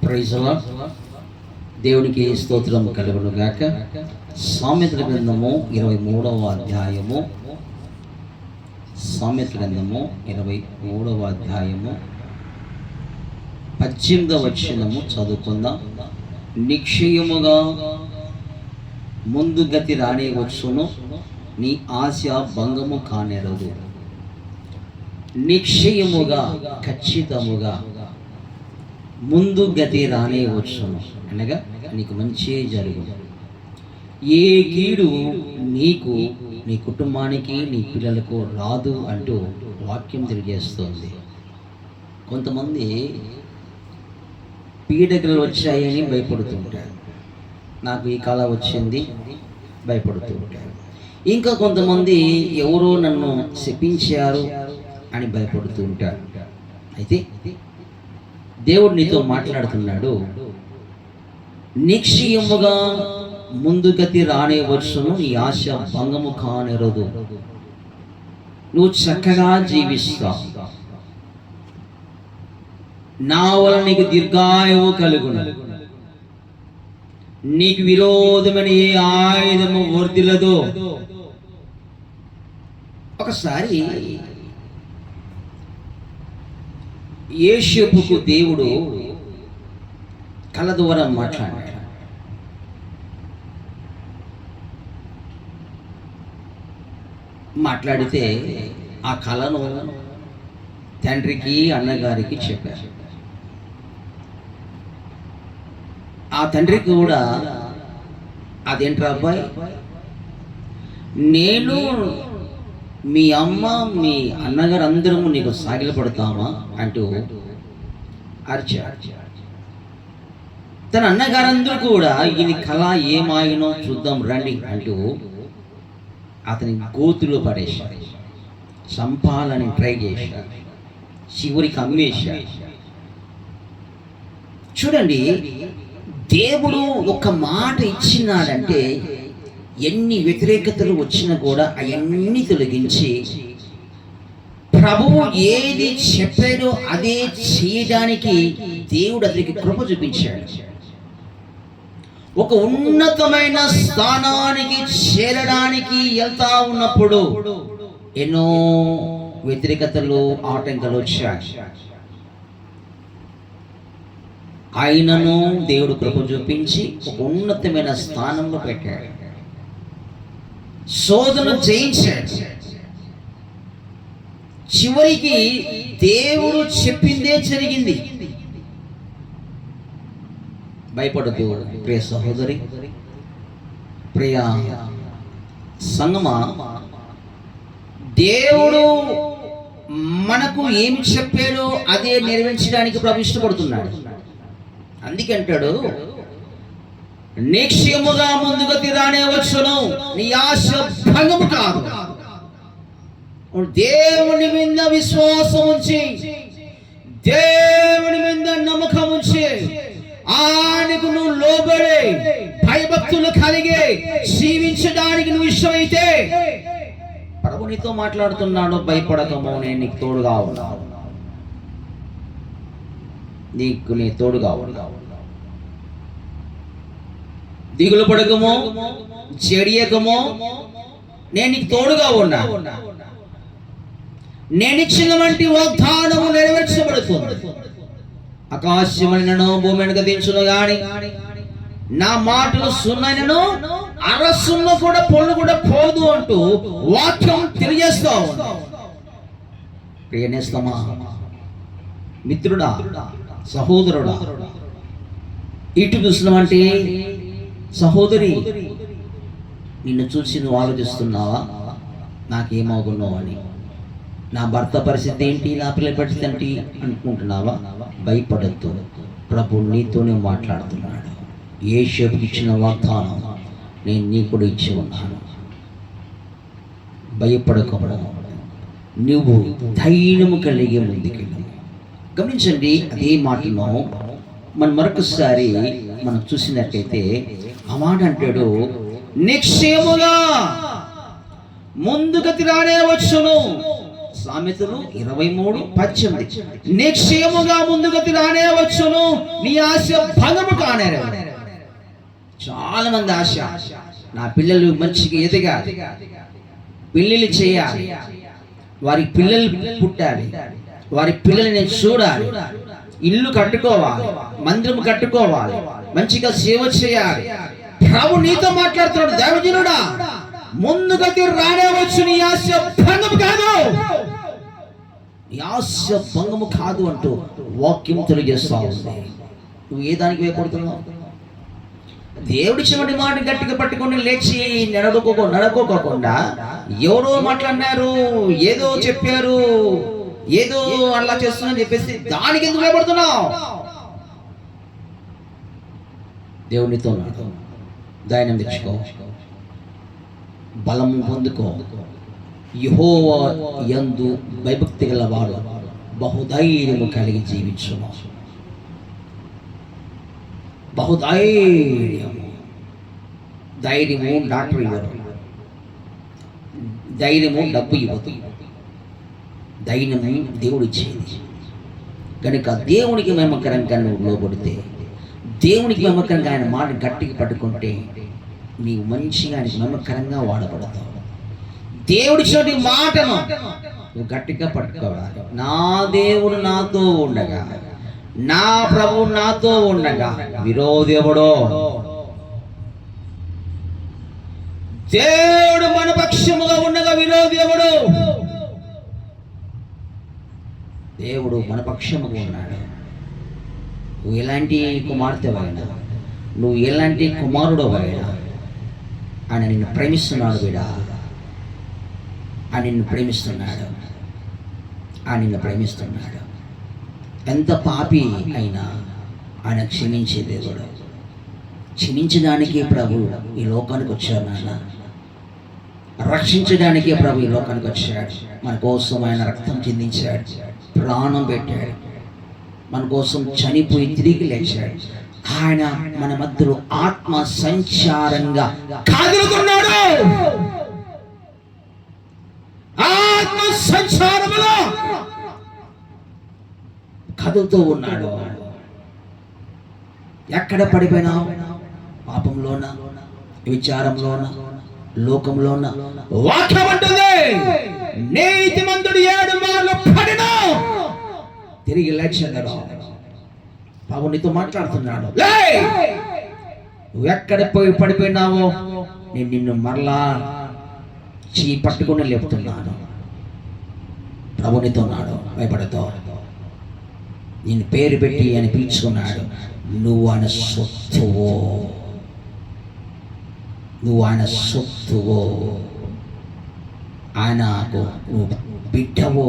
Praise the lord. దేవునికి స్తోత్రం కలుగును గాక. సామెతల గ్రంథము 23వ అధ్యాయము, సామెతల గ్రంథము 23వ అధ్యాయము 18వ వచనము చదువుకుందాం. నిశ్చయముగా ముందు గతి రానే వచ్చును, నీ ఆశ భంగము కానేరదు. నిశ్చయముగా, ఖచ్చితముగా ముందు గతి రానే వచ్చును అనగా నీకు మంచి జరుగు. ఏ కీడు నీకు, నీ కుటుంబానికి, నీ పిల్లలకు రాదు అంటూ వాక్యం తెలియజేస్తుంది. కొంతమంది పీడకలు వచ్చాయని భయపడుతుంటారు, నాకు ఈ కాలం వచ్చింది భయపడుతూ ఉంటారు. ఇంకా కొంతమంది ఎవరో నన్ను శపించారు అని భయపడుతూ ఉంటారు. అయితే దేవుడు నీతో మాట్లాడుతున్నాడు. నిశ్చయముగా ముందుగతి రానే వచ్చును, నీ ఆశ భంగము కానేరదు. నువ్వు చక్కగా జీవిస్తావు, నా వల్ల నీకు దీర్ఘాయువు కలుగును, నీకు విరోధమైన ఏ ఆయుధము వర్ధిల్లదు. ఒకసారి యోసేపుకు దేవుడు కల ద్వారా మాట్లాడాడు. మాట్లాడితే ఆ కళను తండ్రికి, అన్నగారికి చెప్పారు. ఆ తండ్రికి కూడా అదేంట్రా అబ్బాయి, నేను మీ అమ్మ మీ అన్నగారు అందరము నీకు సాగిలపడతామా అంటూ అరిచాడు. తన అన్నగారందరూ కూడా ఇది కళ ఏమాయినో చూద్దాం రండి అంటూ అతని గోతులో పడేశాడు, చంపాలని ట్రై చేశాడు, చివరికి అమ్మేశాడు. చూడండి, దేవుడు ఒక మాట ఇచ్చినాడంటే ఎన్ని వ్యతిరేకతలు వచ్చినా కూడా అవన్నీ తొలగించి ప్రభువు ఏది చెప్పాడో అదే చేయడానికి దేవుడు అతనికి కృప చూపించాడు. ఒక ఉన్నతమైన స్థానానికి చేరడానికి వెళ్తా ఉన్నప్పుడు ఎన్నో వ్యతిరేకతలు, ఆటంకాలు వచ్చాయి. ఆయనను దేవుడు కృప చూపించి ఒక ఉన్నతమైన స్థానంలో పెట్టాడు, శోధన జయించాడు. చివరికి దేవుడు చెప్పిందే జరిగింది. భయపడదు ప్రియ సహోదరి, ప్రియ సంగమా. దేవుడు మనకు ఏమి చెప్పాడో అదే నెరవేర్చడానికి ప్రభు ఇష్టపడుతున్నాడు. అందుకంటాడు, నిశ్చయముగా ముందుగతి రానే వచ్చును, నీ ఆశ భంగము కాదు. దేవుని మీద విశ్వాసం ఉంచి, దేవుని మీద నమ్మకం ఉంచి, ఆయనకు నువ్వు లోబడి భయభక్తులు కలిగి జీవించడానికి నువ్వు ఇష్టమైతే ప్రభు నీతో మాట్లాడుతున్నాడు. భయపడకము, నేను నీకు తోడుగా ఉన్నాను, నీకు నీ తోడుగా ఉన్నాను. దిగులు పడకము, చెడియకము, నేను నీకు తోడుగా ఉన్నా. నేను ఇచ్చిన వంటి వాగ్దానము నెరవేర్చబడుతుంది. ఆకాశమైనను భూమిని గతించును గాని నా మాటలు సున్నైనను అరసున్న కూడా పొన్ను కూడా పోదు అంటూ వాక్యం తెలియజేస్తావు. ప్రియనేస్తమా, మిత్రుడా, సహోదరుడా, ఇటు చూసినామంటే సహోదరి, నిన్ను చూసి నువ్వు ఆలోచిస్తున్నావా నాకేమవుతున్నావు అని, నా భర్త పరిస్థితి ఏంటి, నా పిల్లల పరిస్థితి ఏంటి అనుకుంటున్నావా? భయపడద్దు, ప్రభు నీతోనే మాట్లాడుతున్నాడు. యోసేపుకి ఇచ్చిన వాగ్దానం నేను నీకు కూడా ఇచ్చి ఉన్నాను. భయపడకూడదు, నువ్వు ధైర్యము కలిగే ముందుకెళ్ళు. గమనించండి, అదే మాటను మనం మరొకసారి మనం చూసినట్లయితే ఆ మాట అంటాడు, నిశ్చయముగా ముందుగతి రానే వచ్చును. సామెతలు 23:18. నీ క్షేముగా ముందుగతి రానే వచ్చును, నీ ఆశ భంగము కానేరవు. చాలా మంది ఆశ, నా పిల్లలు మంచిగా ఎదగాలి, పెళ్ళిళ్ళు చేయాలి, వారి పిల్లలు పుట్టాలి, వారి పిల్లల్ని నేను చూడాలి, ఇల్లు కట్టుకోవాలి, మందిరం కట్టుకోవాలి, మంచిగా సేవ చేయాలి. ప్రభు నీతో మాట్లాడుతున్నాడు, దైవజనుడా ముందుగతి రానే వచ్చు, నీ ఆశ భంగము కాదు, నీ ఆశ భంగము కాదు అంటూ వాక్యం తెలియజేస్తా ఉంది. నువ్వు ఏ దానికి భయపడుతున్నావు? దేవుడి చివరి మాట గట్టిగా పట్టుకొని లేచి నడుకోకుండా ఎవరో మాట్లాడినారు, ఏదో చెప్పారు, ఏదో అలా చేస్తున్నా చెప్పేసి దానికి ఎందుకు భయపడుతున్నావు? దేవునితో ధైర్యం తెచ్చుకో, బలం పొందుకో. యెహోవా యందు భయభక్తి గలవాడు బహుధైర్యము కలిగి జీవించును. బహుధైర్యము. ధైర్యము డాక్టర్ ఇవ్వరు, ధైర్యము డబ్బు ఇవ్వదు, ధైర్యము దేవుడు ఇచ్చేది. కనుక దేవునికి మహిమకరంగా నువ్వు లోబడితే, దేవునికి మహిమకరంగా ఆయన మాట గట్టిగా పట్టుకుంటే నీవు మంచిగా ఆయనకి మహిమకరంగా వాడబడతావు. దేవుడి చోటి మాటను నువ్వు గట్టిగా పట్టుకోవాలి. నా దేవుడు నాతో ఉండగా, నా ప్రభు నాతో ఉండగా విరోధి ఎవడో? దేవుడు మన పక్షముగా ఉండగా విరోధి ఎవడు? దేవుడు మన పక్షముగా ఉన్నాడు. నువ్వు ఎలాంటి కుమార్తెవైనా, నువ్వు ఎలాంటి కుమారుడు అయినా ఆయన నిన్ను ప్రేమిస్తున్నాడు. బిడా ఆయన నిన్ను ప్రేమిస్తున్నాడు, ఆయన నిన్ను ప్రేమిస్తున్నాడు. ఎంత పాపి అయినా ఆయన క్షమించే దేవుడు. క్షమించడానికే ప్రభు ఈ లోకానికి వచ్చాడు. నాన్న రక్షించడానికే ప్రభు ఈ లోకానికి వచ్చాడు. మన కోసం ఆయన రక్తం చిందించాడు, ప్రాణం పెట్టాడు, మన కోసం చనిపోయి తిరిగి లేచాడు. ఆయన మన మధ్యలో ఆత్మ సంచారంగా కదులుతున్నాడు. ఆత్మ సంచారములో కదులుతూ ఉన్నాడు. ఎక్కడ పడిపోయినావు? పాపంలోన, విచారంలోన, లోకంలోన. వాక్యం అంటుంది, నీతిమంతుడు 7 మార్లు పడినా తిరిగి లేచాడు. బాబు నీతో మాట్లాడుతున్నాడు. నువ్వు ఎక్కడ పోయి పడిపోయినావో నేను నిన్ను మరలా పట్టుకుని లేపుతున్నాను. ప్రభు నీతో ఉన్నాడు, భయపడతావు. నేను పేరు పెట్టి అని పిలుచుకున్నాడు. నువ్వు ఆయన సొత్తువో, నువ్వు ఆయన సొత్తువో, ఆయనకు నువ్వు బిడ్డవో,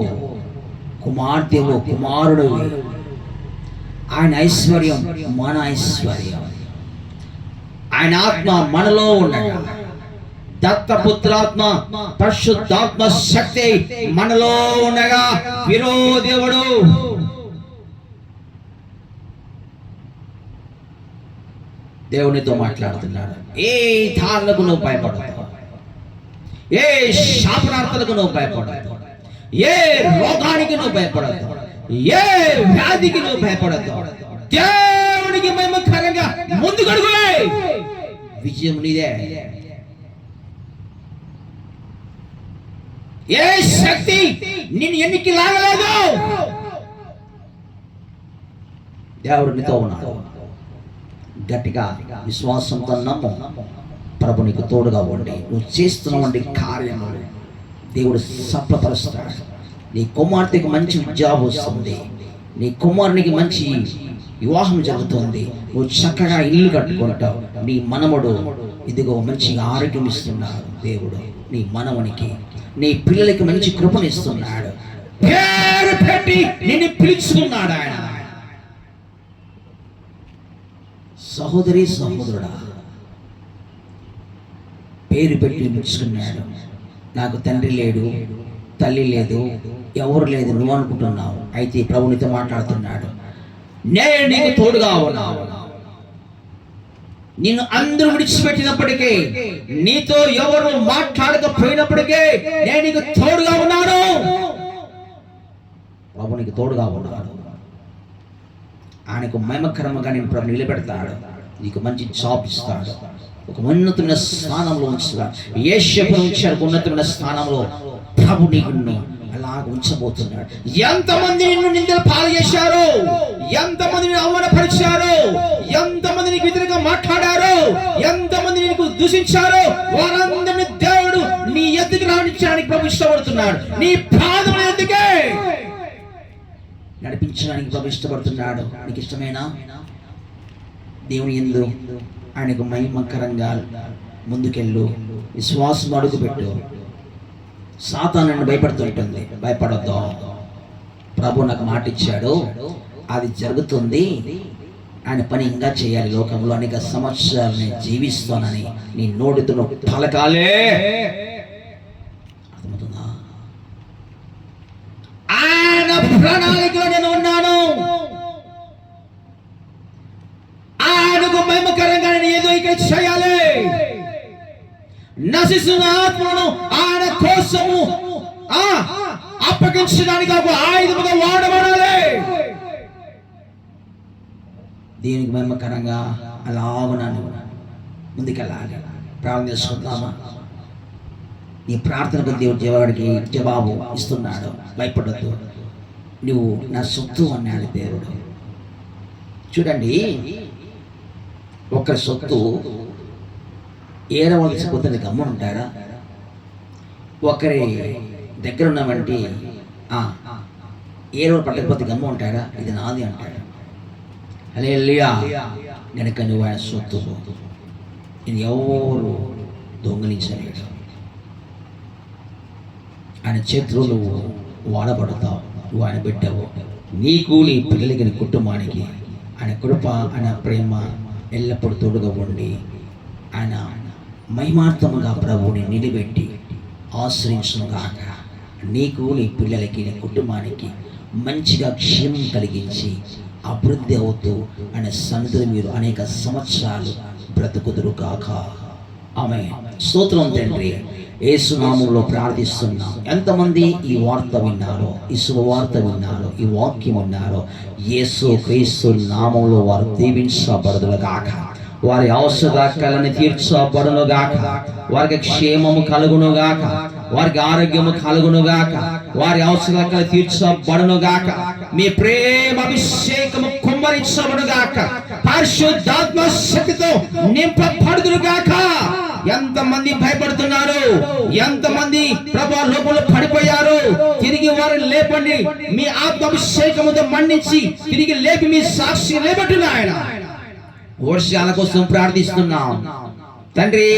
కుమార్తెవో, కుమారుడు. ఆయన ఐశ్వర్యం మన ఐశ్వర్యం. ఆయన ఆత్మ మనలో ఉండగా, దత్తపుత్రాత్మ పరిశుద్ధాత్మ శక్తి మనలో ఉండగా విరోధి దేవునితో మాట్లాడుతున్నాడు. ఏ తాళ్ళకు నువ్వు భయపడతావు, ఏ శాపనార్థలకు నువ్వు భయపడతావు, ఏ రోగానికి నువ్వు భయపడతావు, ఏ వ్యాధికి నువ్వు భయపడతావు. దేవునికి మహిమకరంగా ముందుకడుగు, విజయం నీదే. ఏ శక్తి నిన్ను ఎన్నికి లాగలేదు. దేవుడు నీతో ఉన్నాడు. గట్టిగా విశ్వాసంతో నమ్ము. ప్రభు నీకు తోడుగా ఉండి నువ్వు చేస్తున్నటువంటి కార్యములు దేవుడు సఫలపరుస్తాడు. నీ కుమార్తెకి మంచి జాబ్ వస్తుంది, నీ కుమారునికి మంచి వివాహం జరుగుతుంది, నువ్వు చక్కగా ఇల్లు కట్టుకుంటావు. నీ మనవడు ఇదిగో మంచి ఆరోగ్యం ఇస్తున్నాడు. దేవుడు నీ మనవనికి, నీ పిల్లలకి మంచి కృపనిస్తున్నాడు. పేరు పెట్టి నిన్ను పిలుచుకున్నాడు ఆయన. సహోదరి సహోదరుడా, పేరు పెట్టి పిలుచుకున్నాడు. నాకు తండ్రి లేడు, తల్లి లేదు, ఎవరు లేదు నువ్వు అనుకుంటున్నావు. అయితే ప్రభునితో మాట్లాడుతున్నాడు. నేను నీకు తోడుగా ఉన్నాను. నిన్ను అందరూ విడిచిపెట్టినప్పటికీ, నీతో ఎవరు మాట్లాడకపోయినప్పటికీ నేను నీకు తోడుగా ఉన్నాను. ప్రభు నీకు తోడుగా ఉన్నాడు. ఆయనకు మహిమకరంగా నేను ప్రభు నిలబెడతాడు. నీకు మంచి జాబ్ ఇస్తాడు, ఒక ఉన్నతమైన స్థానంలో ఉంచుతాడు. యేషపు ఉంచాడు ఉన్నతమైన స్థానంలో ప్రభు నీకు అలాగ ఉంచబోతున్నాడు. ఎంతమంది నిన్ను నిందలు పాలు చేశారు, ఎంతమంది నిన్ను అవమానపరిచారు, ఎంతమంది నీకు వ్యతిరేకంగా మాట్లాడారు, ఎంతమంది నీకు దూషించారో వారందరినీ దేవుడు నీ ఎద్దుకు రాణించడానికి ప్రభు ఇష్టపడుతున్నాడు. నీ పాదముల ఎద్దుకే నడిపించడానికి ప్రభు ఇష్టపడుతున్నాడు. నీకు ఇష్టమేనా? దేవుని యందు ఆయనకు మహిమకరంగా ముందుకెళ్ళు, విశ్వాసం అడుగుపెట్టు. సాతాను నన్ను భయపడుతుంటుంది, భయపడొద్దు. ప్రభు నాకు మాట ఇచ్చాడు, అది జరుగుతుంది. ఆయన పని ఇంకా చేయాలి. లోకంలో అనేక సంవత్సరాలు నేను జీవిస్తానని నీ నోటితో పలకాలే. అర్థమవుతుందా? ఆయన ప్రణాళికలో నేను ఉన్నాను. ఆయనకు మహిమకరంగా నేను ఏదో ఇక్కడ చేయాలి. నశిస్తున్న ఆత్మను ఆయన కోసము అప్పగించడానికి ఒక ఆయుధముగా వాడబడాలి. దీనికి మహిమకరంగా అలాగను ముందుకెళ్ళాలి. ప్రార్థన చేసుకుందామా? నీ ప్రార్థనకు దేవుడికి జవాబు ఇస్తున్నాడు. భయపడద్దు. నువ్వు నా సొత్తు అన్నాడు దేవుడు. చూడండి, ఒకరి సొత్తు ఏరవలసిపోతే గమ్మున ఉంటాడా? ఒకరి దగ్గర ఉన్నామంటే ఏరవ పట్టకపోతే గమ్ము ఉంటాడా? ఇది నాది అంటాడు. హల్లెలూయా. గనుక నువ్వు ఆయన సొత్తు, ఇది ఎవరు దొంగిలించలేడు. ఆయన చేతులు నువ్వు వాడబడతావు. నువ్వు ఆయన బిడ్డవు. నీకు, నీ పిల్లలకి, నీ కుటుంబానికి ఆయన కృప, ఆయన ప్రేమ ఎల్లప్పుడూ తోడుగా ఉండి ఆయన మహిమార్థముగా ప్రభువుని నిలబెట్టి ఆశ్రయించునుగాక. నీకు, నీ పిల్లలకి, నీ కుటుంబానికి మంచిగా క్షేమం కలిగించి అభివృద్ధి అవుతూ ఆయన సన్నిధిలో మీరు అనేక సంవత్సరాలు బ్రతుకుదురు కాక. ఆమేన్. స్తోత్రం తండ్రి. యేసు నామములో ప్రార్థిస్తున్నాం. ఎంతమంది ఈ వార్త విన్నారో, ఈ శుభవార్త విన్నారో, ఈ వాక్యం విన్నారో, యేసు క్రీస్తు నామములో వారు దీవించబడుదురు గాక. వారి అవసరాలను తీర్చబడును గాక. వారికి క్షేమము కలుగును గాక. వారికి ఆరోగ్యము కలుగును గాక. వారి అవసరాలను తీర్చబడును గాక. మీ ప్రేమ అభిషేకము కుమ్మరించబడును గాక. పరిశుద్ధాత్మ శక్తితో నింపబడుదురు గాక. ఎంతమంది భయపడుతున్నారు, ఎంతమంది ప్రభా లోపల పడిపోయారు, తిరిగి వారిని లేపండి. మీ ఆత్మాభిషేకముతో మన్నించి తిరిగి లేపి మీ సాక్షి లేబట్టును. ఆయన వర్షాల కోసం ప్రార్థిస్తున్నాం తండ్రి.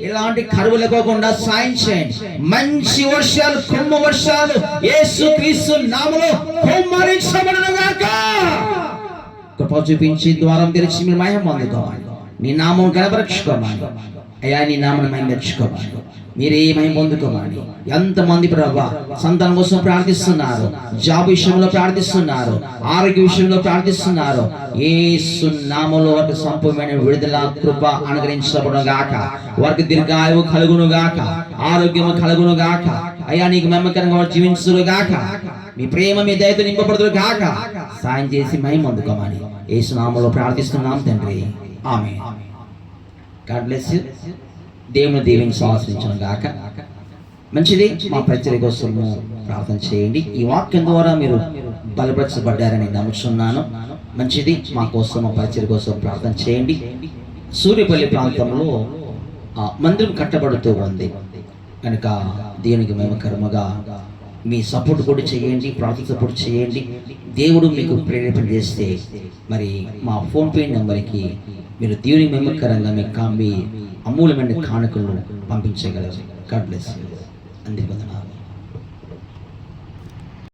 ఇలాంటి కరువు లేకోకుండా సాయం చేయండి. మంచి వర్షాలు, కుమ్మ వర్షాలు యేసు క్రీస్తు నామములో కుమ్మరించబడును గాక. కృప చూపించి ద్వారం తెరిచి మీరు మహిమ పొందుకోవాలి. నీ నామం కనపరచుకోవాలి అయ్యా. నీ నామను మేము మెచ్చుకోవాలి. మీరే మహిమ పొందుకోవాలి. ఎంతమంది ప్రభా సంతానం కోసం ప్రార్థిస్తున్నారు, జాబ్ విషయంలో ప్రార్థిస్తున్నారు, ఆరోగ్య విషయంలో ప్రార్థిస్తున్నారు. యేసు నామములో వారికి సంపూర్ణమైన విడుదల కృప అనుగ్రహించబడును గాక. వారికి దీర్ఘాయువు కలుగును గాక, ఆరోగ్యము కలుగును గాక. అయ్యా నీకు నమ్మకంగా వారు జీవించును గాక. మీ ప్రేమ, మీ దయతో నింపబడుదురు గాక. సాయం చేసి మహిమ పొందుకోమని యేసు నామములో ప్రార్థిస్తున్నాం తండ్రి. ఆమేన్. God bless you. దేవుని దీవించి ఆశ్రయించను గాక. మంచిది. మా పరిచర్య కోసం ప్రార్థన చేయండి. ఈ వాక్యం ద్వారా మీరు బలపరచబడ్డారని నమ్ముతున్నాను. మంచిది. మా కోసం, మా పరిచర్య కోసం ప్రార్థన చేయండి. సూర్యపల్లి ప్రాంతంలో మందిరం కట్టబడుతూ ఉంది కనుక దేవునికి మహిమకరముగా మీ సపోర్ట్ కూడా చేయండి, ప్రార్థన సపోర్ట్ చేయండి. దేవుడు మీకు ప్రేరేపణ చేస్తే మరి మా ఫోన్పే నెంబర్కి మీరు దేవుని మహిమకరంగా మీ అమూల్యమైన కానుకలను పంపించగలరు. God bless you. అందరికీ వందనాలు.